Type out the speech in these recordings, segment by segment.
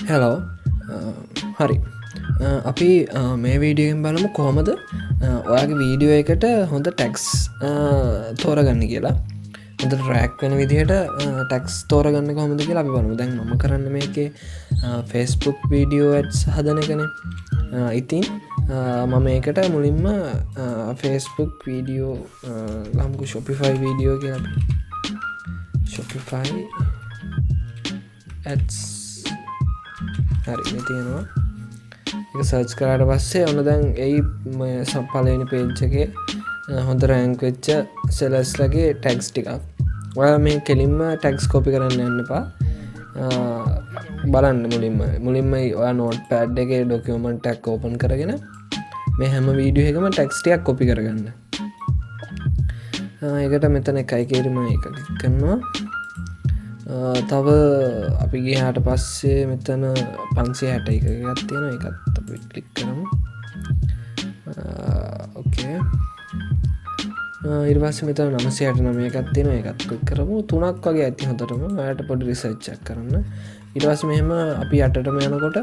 Hello හරි අපි මේ වීඩියෙන් බලමු කොහොමද ඔයාගේ වීඩියෝ එකට හොඳ ටැක්ස් තෝරගන්න කියලා හොඳ රැක් වෙන විදිහට ටැක්ස් තෝරගන්න කොහොමද කියලා අපි බලමු. දැන් මම කරන්න මේකේ Facebook වීඩියෝ ඇඩ්ස් හදන එකනේ. ඉතින් මම මේකට මුලින්ම Facebook වීඩියෝ ගමුකෝ Shopify වීඩියෝ කියලා අපි Shopify ads හරි මේ තියෙනවා. ඒක සර්ච් කරාට පස්සේ ඔන්න දැන් එයි පළවෙනි පේජ් එකේ හොඳ රෑන්ක් වෙච්ච සෙලර්ස් ලගේ ටැග්ස් ටිකක්. ඔයාලා මේ කෙලින්ම ටැග්ස් කොපි කරන්න යන්න එපා. බලන්න මුලින්ම ඔයා නෝට්පෑඩ් එකේ ඩොකියුමන්ට් එකක් ඕපන් කරගෙන මේ හැම වීඩියෝ එකම ටැග්ස් ටිකක් කොපි කරගන්න. ඒකට මෙතන එකයි කියලා මම ඒක ක්ලික් කරනවා. තව අපි ගියාට පස්සේ මෙතන 561 එකක් තියෙනවා. ඒකත් අපි ක්ලික් කරමු. ඕකේ. ඊට පස්සේ මෙතන 969 එකක් තියෙනවා. ඒකත් ක්ලික් කරමු. 3ක් වගේ ඇති හොඳටම. ඔයාලට පොඩි රිසර්ච් එකක් කරන්න. ඊට පස්සේ මෙහෙම අපි යටටම යනකොට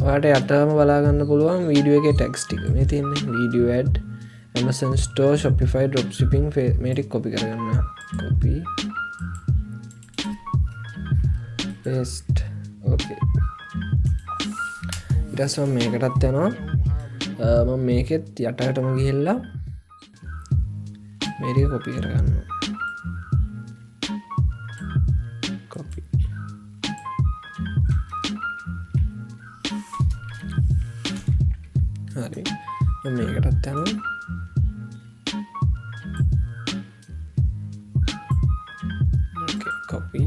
ඔයාලට යටම බලා ගන්න පුළුවන් වීඩියෝ එකේ ටැග්ස් ටික. මේ තියෙන්නේ video ad, Amazon store, Shopify dropshipping මේ ටික කොපි කරගන්න. Copy paste. ඕකේ. ඊට පස්සේ මම මේකටත් යනවා. මම මේකෙත් යටටම ගිහිල්ලා මේ ටික කොපි කරගන්නවා. කොපි. හරි. මම මේකටත් යනවා. ඕකේ කොපි.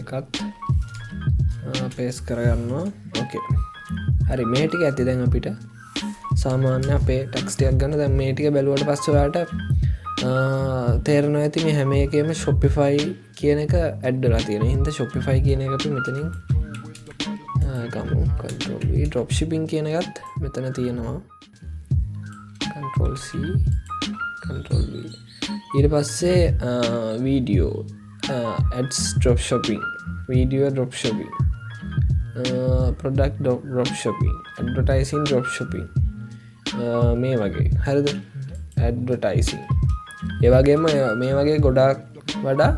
එකත් පේස් කරගන්නවා. ඕකේ හරි මේ ටික ඇති දැන් අපිට සාමාන්‍ය අපේ ටැක්ස් ටිකක් ගන්න. දැන් මේ ටික බැලුවට පස්සේ ඔයාලට තේරෙනවා ඇති මේ හැම එකේම Shopify කියන එක ඇඩ් වෙලා තියෙන හින්දා Shopify කියන එක අපි මෙතනින් ගමු. control V dropshipping කියන එකත් මෙතන තියෙනවා. control C control V. ඊට පස්සේ video ads dropshipping, video dropshipping, product dropshipping, advertising dropshipping මේ වගේ. හරිද? advertising ඒ වගේම මේ වගේ ගොඩාක් වඩා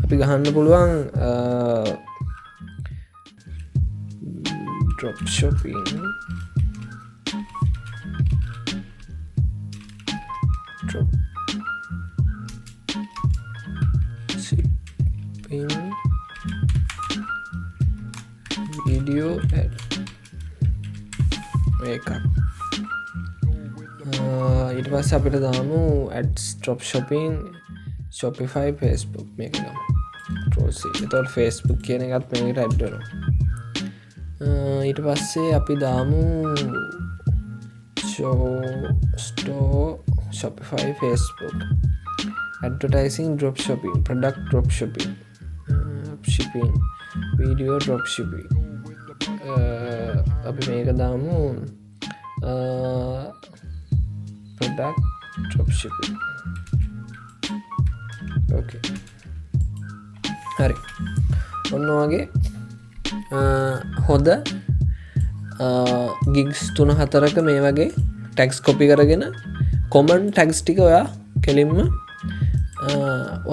අපි ගහන්න පුළුවන් dropshipping video ad එකක්. ඊට පස්සේ අපිට දාමු ads dropshipping Shopify Facebook මේක ගමු. control C. එතකොට Facebook කියන එකත් මේකට ඇඩ් වෙනවා. ඊට පස්සේ අපි දාමු store Shopify Facebook advertising dropshipping, product dropshipping, shipping, video dropshipping. අපි මේක දාමු product dropshipping. ඕකේ හරි. ඔන්න වගේ හොඳ ගිග්ස් 3-4ක මේ වගේ ටැග්ස් කොපි කරගෙන කොමන් ටැග්ස් ටික ඔයා කෙලින්ම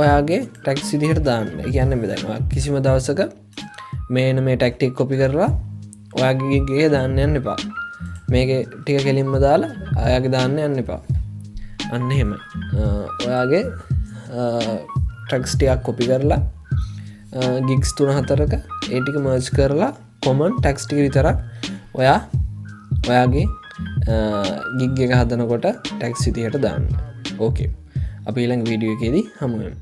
ඔයාගේ ටැක්ස් විදිහට දාන්න. ඒ කියන්නේ මේ දැන් ඔයා කිසිම දවසක මේන මේ ටැක්ටික් කොපි කරලා ඔයාගේ ගේ දාන්න යන්න එපා. මේකේ ටික කෙලින්ම දාලා ඔයාගේ දාන්න යන්න එපා. අන්න එහෙම. ඔයාගේ ටැක්ස් ටිකක් කොපි කරලා ගිග්ස් 3-4ක ඒ ටික මර්ජ් කරලා කොමන් ටැක්ස් ටික විතරක් ඔයාගේ ගිග් එක හදනකොට ටැක්ස් විදිහට දාන්න. ඕකේ. අපි ඊළඟ වීඩියෝ එකේදී හමු වෙමු.